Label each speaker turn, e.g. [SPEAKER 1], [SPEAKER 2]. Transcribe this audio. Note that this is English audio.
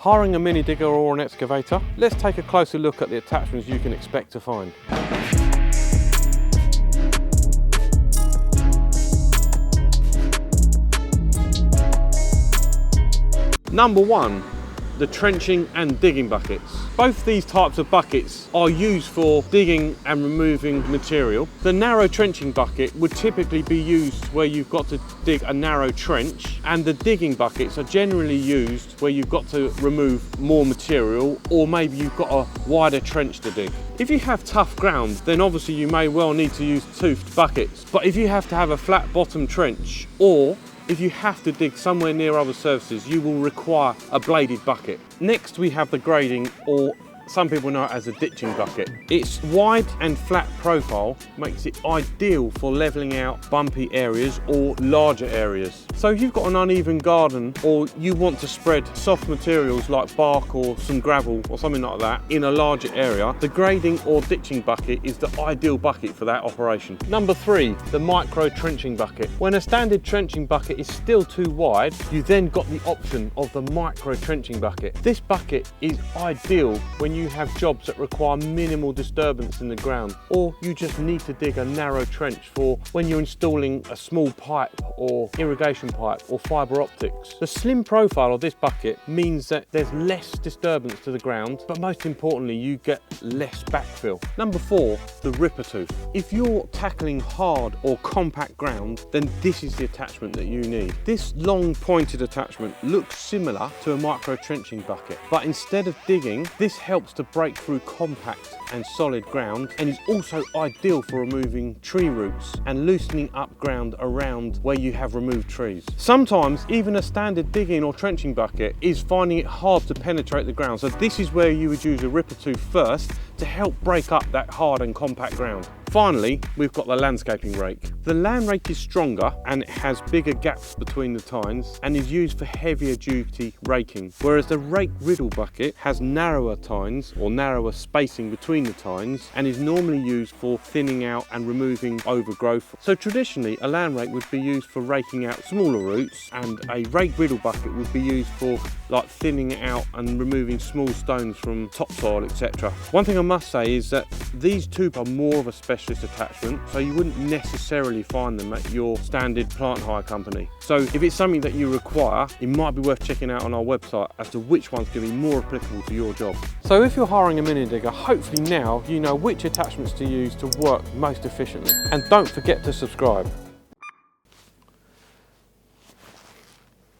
[SPEAKER 1] Hiring a mini digger or an excavator? Let's take a closer look at the attachments you can expect to find. Number one, the trenching and digging buckets. Both these types of buckets are used for digging and removing material. The narrow trenching bucket would typically be used where you've got to dig a narrow trench, and the digging buckets are generally used where you've got to remove more material, or maybe you've got a wider trench to dig. If you have tough ground, then obviously you may well need to use toothed buckets. But if you have to have a flat bottom trench, or if you have to dig somewhere near other surfaces, you will require a bladed bucket. Next, we have the grading, or some people know it as a ditching bucket. Its wide and flat profile makes it ideal for leveling out bumpy areas or larger areas. So if you've got an uneven garden, or you want to spread soft materials like bark or some gravel or something like that in a larger area, the grading or ditching bucket is the ideal bucket for that operation. Number three, the micro trenching bucket. When a standard trenching bucket is still too wide, you then got the option of the micro trenching bucket. This bucket is ideal when you have jobs that require minimal disturbance in the ground, or you just need to dig a narrow trench for when you're installing a small pipe or irrigation pipe or fibre optics. The slim profile of this bucket means that there's less disturbance to the ground, but most importantly, you get less backfill. Number four, the ripper tooth. If you're tackling hard or compact ground, then this is the attachment that you need. This long pointed attachment looks similar to a micro trenching bucket, but instead of digging, this helps to break through compact and solid ground, and is also ideal for removing tree roots and loosening up ground around where you have removed trees. Sometimes even a standard digging or trenching bucket is finding it hard to penetrate the ground, so this is where you would use a ripper tooth first to help break up that hard and compact ground. Finally, we've got the landscaping rake. The land rake is stronger and it has bigger gaps between the tines and is used for heavier duty raking, whereas the rake riddle bucket has narrower tines or narrower spacing between the tines and is normally used for thinning out and removing overgrowth. So traditionally, a land rake would be used for raking out smaller roots, and a rake riddle bucket would be used for like thinning it out and removing small stones from topsoil, etc. One thing I must say is that these two are more of a specialist attachment, so you wouldn't necessarily find them at your standard plant hire company. So if it's something that you require, it might be worth checking out on our website as to which one's going to be more applicable to your job. So if you're hiring a mini digger, hopefully now you know which attachments to use to work most efficiently. And don't forget to subscribe.